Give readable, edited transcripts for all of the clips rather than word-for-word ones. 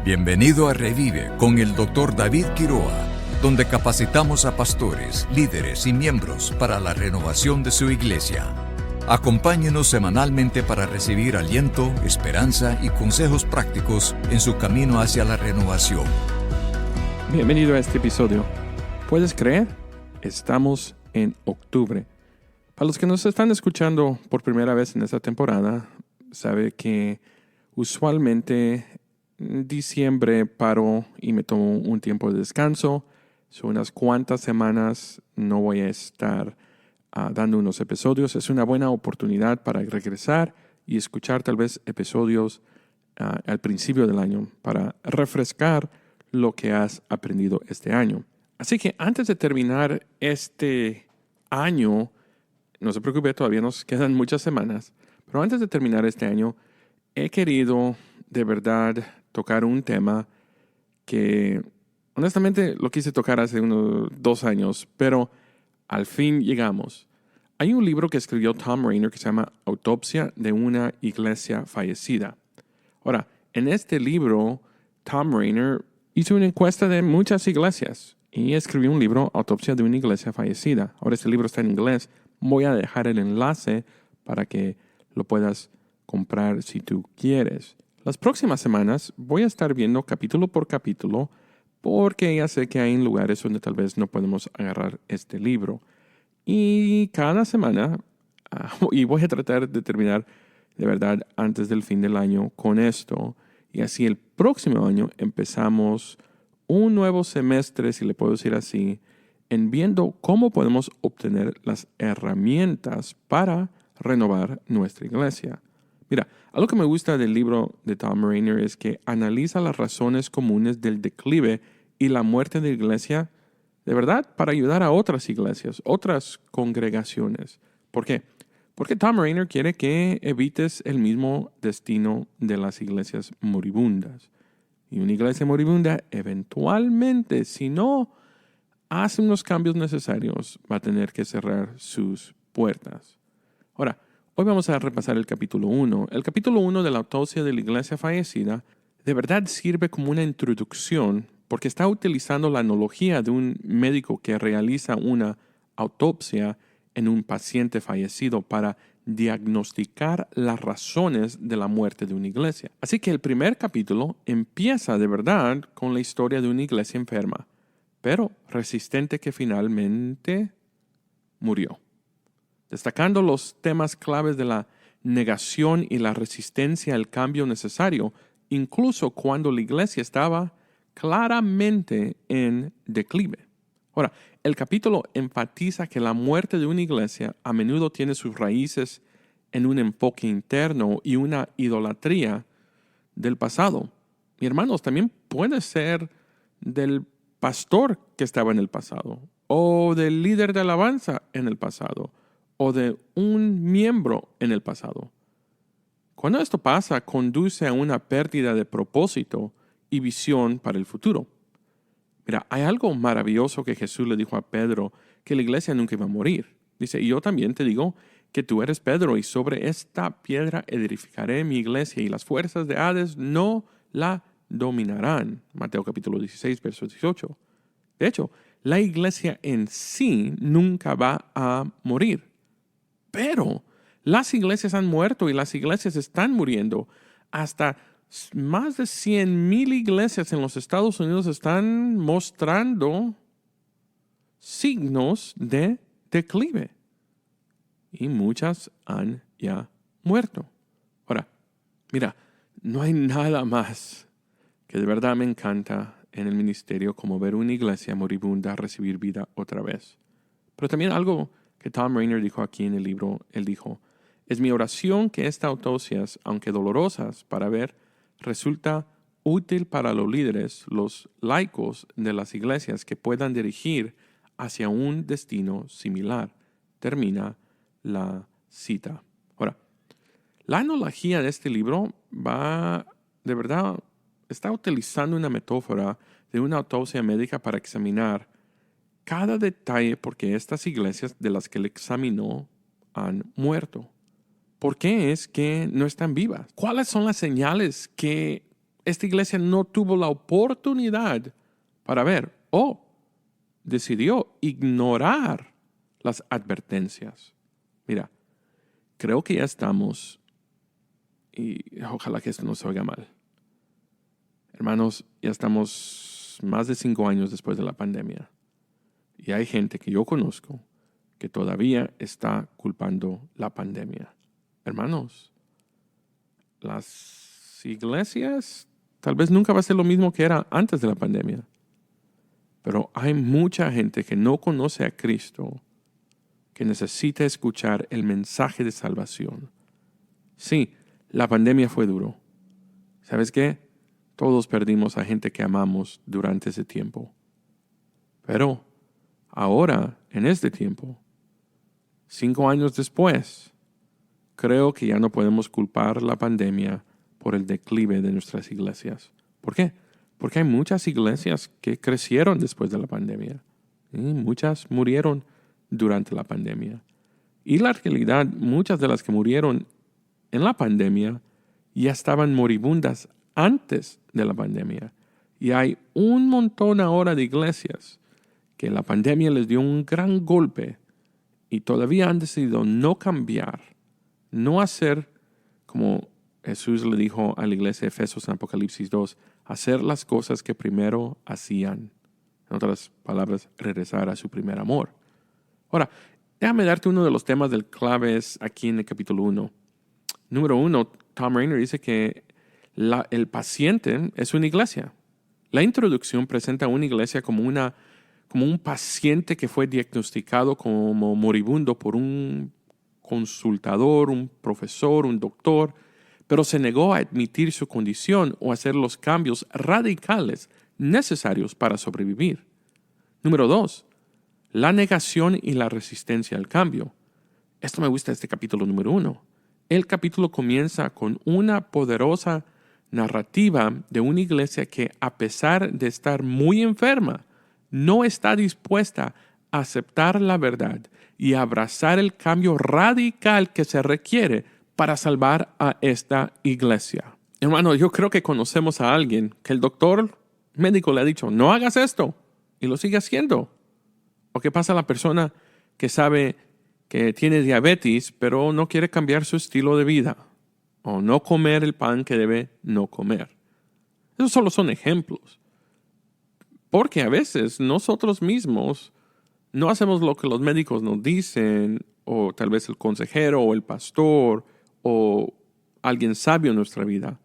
Bienvenido a Revive con el Dr. David Quiroa, donde capacitamos a pastores, líderes y miembros para la renovación de su iglesia. Acompáñenos semanalmente para recibir aliento, esperanza y consejos prácticos en su camino hacia la renovación. Bienvenido a este episodio. ¿Puedes creer? Estamos en octubre. Para los que nos están escuchando por primera vez en esta temporada, sabe que usualmente en diciembre paro y me tomo un tiempo de descanso. Son unas cuantas semanas no voy a estar dando unos episodios. Es una buena oportunidad para regresar y escuchar tal vez episodios al principio del año para refrescar lo que has aprendido este año. Así que antes de terminar este año, no se preocupe, todavía nos quedan muchas semanas, pero antes de terminar este año, he querido de verdad tocar un tema que honestamente lo quise tocar hace unos 2 años, pero al fin llegamos. Hay un libro que escribió Thom Rainer que se llama Autopsia de una iglesia fallecida. Ahora, en este libro, Thom Rainer hizo una encuesta de muchas iglesias y escribió un libro, Autopsia de una iglesia fallecida. Ahora este libro está en inglés. Voy a dejar el enlace para que lo puedas comprar si tú quieres. Las próximas semanas voy a estar viendo capítulo por capítulo porque ya sé que hay lugares donde tal vez no podemos agarrar este libro. Y cada semana, y voy a tratar de terminar de verdad antes del fin del año con esto. Y así el próximo año empezamos un nuevo semestre, si le puedo decir así, en viendo cómo podemos obtener las herramientas para renovar nuestra iglesia. Mira, algo que me gusta del libro de Thom Rainer es que analiza las razones comunes del declive y la muerte de la iglesia, de verdad, para ayudar a otras iglesias, otras congregaciones. ¿Por qué? Porque Thom Rainer quiere que evites el mismo destino de las iglesias moribundas. Y una iglesia moribunda, eventualmente, si no hace unos cambios necesarios, va a tener que cerrar sus puertas. Ahora, hoy vamos a repasar el capítulo 1. El capítulo 1 de la autopsia de la iglesia fallecida de verdad sirve como una introducción porque está utilizando la analogía de un médico que realiza una autopsia en un paciente fallecido para diagnosticar las razones de la muerte de una iglesia. Así que el primer capítulo empieza de verdad con la historia de una iglesia enferma, pero resistente que finalmente murió. Destacando los temas claves de la negación y la resistencia al cambio necesario, incluso cuando la iglesia estaba claramente en declive. Ahora, el capítulo enfatiza que la muerte de una iglesia a menudo tiene sus raíces en un enfoque interno y una idolatría del pasado. Y hermanos, también puede ser del pastor que estaba en el pasado, o del líder de alabanza en el pasado, o de un miembro en el pasado. Cuando esto pasa, conduce a una pérdida de propósito y visión para el futuro. Mira, hay algo maravilloso que Jesús le dijo a Pedro, que la iglesia nunca iba a morir. Dice, y yo también te digo que tú eres Pedro, y sobre esta piedra edificaré mi iglesia, y las fuerzas de Hades no la dominarán. Mateo capítulo 16, verso 18. De hecho, la iglesia en sí nunca va a morir. Pero las iglesias han muerto y las iglesias están muriendo. Hasta más de 100,000 iglesias en los Estados Unidos están mostrando signos de declive. Y muchas han ya muerto. Ahora, mira, no hay nada más que de verdad me encanta en el ministerio como ver una iglesia moribunda recibir vida otra vez. Pero también algo que Thom Rainer dijo aquí en el libro, él dijo, es mi oración que estas autopsias, aunque dolorosas para ver, resulta útil para los líderes, los laicos de las iglesias que puedan dirigir hacia un destino similar. Termina la cita. Ahora, la analogía de este libro de verdad, está utilizando una metáfora de una autopsia médica para examinar cada detalle porque estas iglesias de las que él examinó han muerto. ¿Por qué es que no están vivas? ¿Cuáles son las señales que esta iglesia no tuvo la oportunidad para ver o decidió ignorar las advertencias. Mira, creo que ya estamos, y ojalá que esto no se oiga mal. Hermanos, ya estamos más de 5 años después de la pandemia. Y hay gente que yo conozco que todavía está culpando la pandemia. Hermanos, las iglesias tal vez nunca va a ser lo mismo que era antes de la pandemia. Pero hay mucha gente que no conoce a Cristo, que necesita escuchar el mensaje de salvación. Sí, la pandemia fue duro. ¿Sabes qué? Todos perdimos a gente que amamos durante ese tiempo. Pero ahora, en este tiempo, 5 años después, creo que ya no podemos culpar la pandemia por el declive de nuestras iglesias. ¿Por qué? Porque hay muchas iglesias que crecieron después de la pandemia. Y muchas murieron durante la pandemia. Y la realidad, muchas de las que murieron en la pandemia ya estaban moribundas antes de la pandemia. Y hay un montón ahora de iglesias que la pandemia les dio un gran golpe y todavía han decidido no cambiar, no hacer como Jesús le dijo a la iglesia de Efesios en Apocalipsis 2, hacer las cosas que primero hacían. En otras palabras, regresar a su primer amor. Ahora, déjame darte uno de los temas del claves aquí en el capítulo 1. Número 1, Tom Rainer dice que el paciente es una iglesia. La introducción presenta a una iglesia como un paciente que fue diagnosticado como moribundo por un consultador, un profesor, un doctor, pero se negó a admitir su condición o hacer los cambios radicales necesarios para sobrevivir. Número 2, la negación y la resistencia al cambio. Esto me gusta de este capítulo número 1. El capítulo comienza con una poderosa narrativa de una iglesia que, a pesar de estar muy enferma, no está dispuesta a aceptar la verdad y a abrazar el cambio radical que se requiere para salvar a esta iglesia. Hermano, yo creo que conocemos a alguien que el doctor médico le ha dicho, no hagas esto, y lo sigue haciendo. ¿O qué pasa a la persona que sabe que tiene diabetes, pero no quiere cambiar su estilo de vida? O no comer el pan que debe no comer. Esos solo son ejemplos. Porque a veces nosotros mismos no hacemos lo que los médicos nos dicen, o tal vez el consejero o el pastor o alguien sabio en nuestra vida.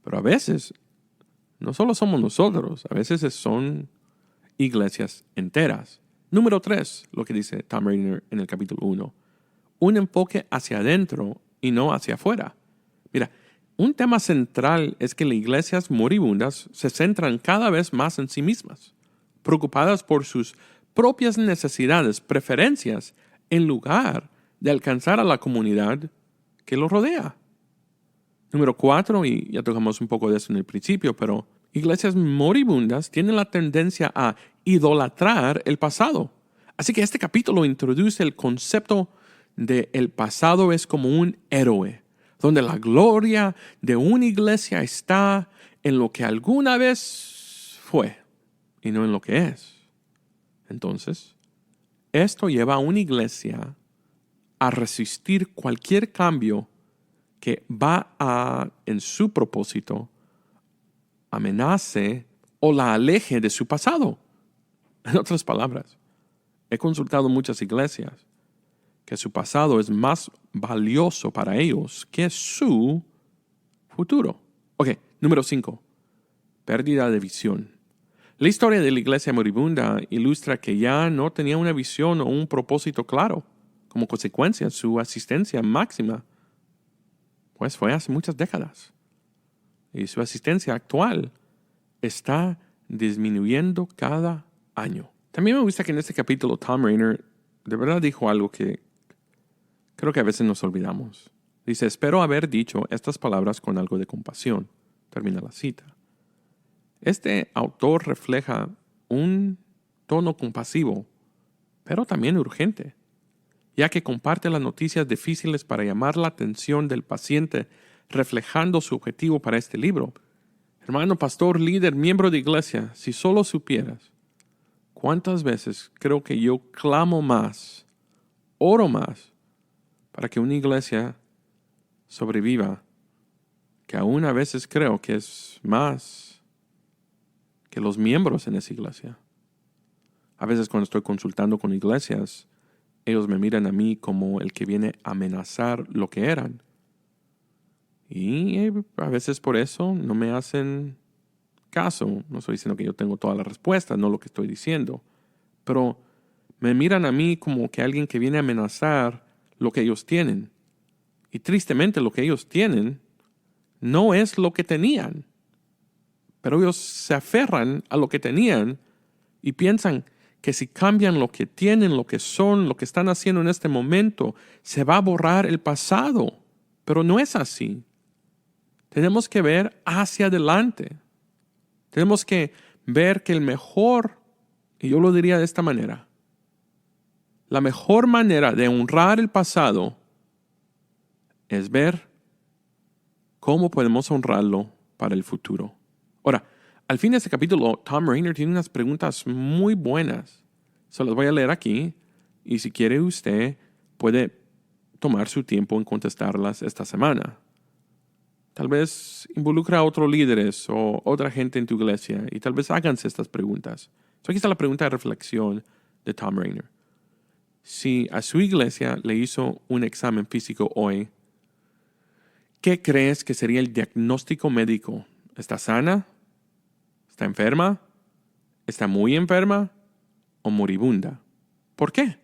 Pero a veces no solo somos nosotros, a veces son iglesias enteras. Número 3, lo que dice Tom Rainer en el capítulo 1. Un enfoque hacia adentro y no hacia afuera. Mira, un tema central es que las iglesias moribundas se centran cada vez más en sí mismas, preocupadas por sus propias necesidades, preferencias, en lugar de alcanzar a la comunidad que los rodea. Número 4, y ya tocamos un poco de eso en el principio, pero iglesias moribundas tienen la tendencia a idolatrar el pasado. Así que este capítulo introduce el concepto de el pasado es como un héroe, donde la gloria de una iglesia está en lo que alguna vez fue y no en lo que es. Entonces, esto lleva a una iglesia a resistir cualquier cambio que va a, en su propósito, amenace o la aleje de su pasado. En otras palabras, he consultado muchas iglesias que su pasado es más valioso para ellos que su futuro. Ok, número 5. Pérdida de visión. La historia de la iglesia moribunda ilustra que ya no tenía una visión o un propósito claro. Como consecuencia, su asistencia máxima pues fue hace muchas décadas. Y su asistencia actual está disminuyendo cada año. También me gusta que en este capítulo Tom Rainer de verdad dijo algo que creo que a veces nos olvidamos. Dice, espero haber dicho estas palabras con algo de compasión. Termina la cita. Este autor refleja un tono compasivo, pero también urgente, ya que comparte las noticias difíciles para llamar la atención del paciente, reflejando su objetivo para este libro. Hermano, pastor, líder, miembro de iglesia, si solo supieras cuántas veces creo que yo clamo más, oro más, para que una iglesia sobreviva, que aún a veces creo que es más que los miembros en esa iglesia. A veces cuando estoy consultando con iglesias, ellos me miran a mí como el que viene a amenazar lo que eran. Y a veces por eso no me hacen caso. No estoy diciendo que yo tengo todas las respuestas, no lo que estoy diciendo. Pero me miran a mí como que alguien que viene a amenazar lo que ellos tienen. Y tristemente lo que ellos tienen no es lo que tenían. Pero ellos se aferran a lo que tenían y piensan que si cambian lo que tienen, lo que son, lo que están haciendo en este momento, se va a borrar el pasado. Pero no es así. Tenemos que ver hacia adelante. Tenemos que ver que el mejor, y yo lo diría de esta manera, la mejor manera de honrar el pasado es ver cómo podemos honrarlo para el futuro. Ahora, al fin de este capítulo, Thom Rainer tiene unas preguntas muy buenas. Se las voy a leer aquí y si quiere usted puede tomar su tiempo en contestarlas esta semana. Tal vez involucra a otros líderes o otra gente en tu iglesia y tal vez háganse estas preguntas. Aquí está la pregunta de reflexión de Thom Rainer. Si a su iglesia le hizo un examen físico hoy, ¿qué crees que sería el diagnóstico médico? ¿Está sana? ¿Está enferma? ¿Está muy enferma? ¿O moribunda? ¿Por qué?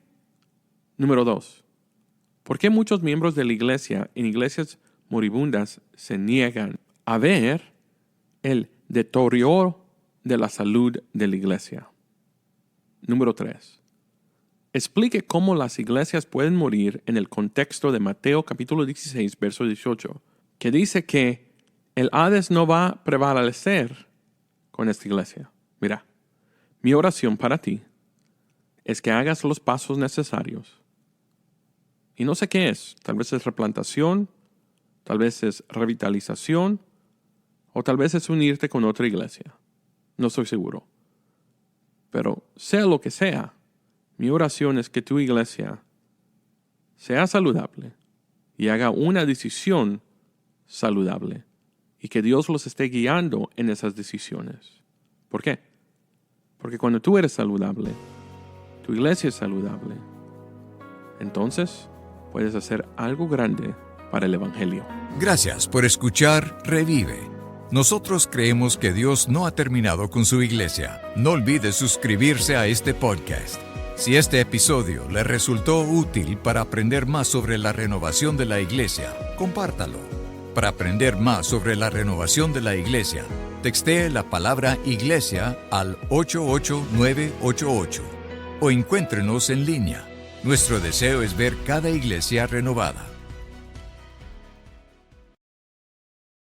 Número 2. ¿Por qué muchos miembros de la iglesia en iglesias moribundas se niegan a ver el deterioro de la salud de la iglesia? Número 3. Explique cómo las iglesias pueden morir en el contexto de Mateo capítulo 16, verso 18, que dice que el Hades no va a prevalecer con esta iglesia. Mira, mi oración para ti es que hagas los pasos necesarios. Y no sé qué es. Tal vez es replantación, tal vez es revitalización, o tal vez es unirte con otra iglesia. No estoy seguro. Pero sea lo que sea, mi oración es que tu iglesia sea saludable y haga una decisión saludable y que Dios los esté guiando en esas decisiones. ¿Por qué? Porque cuando tú eres saludable, tu iglesia es saludable, entonces puedes hacer algo grande para el Evangelio. Gracias por escuchar Revive. Nosotros creemos que Dios no ha terminado con su iglesia. No olvide suscribirse a este podcast. Si este episodio le resultó útil para aprender más sobre la renovación de la iglesia, compártalo. Para aprender más sobre la renovación de la iglesia, textee la palabra iglesia al 88988 o encuéntrenos en línea. Nuestro deseo es ver cada iglesia renovada.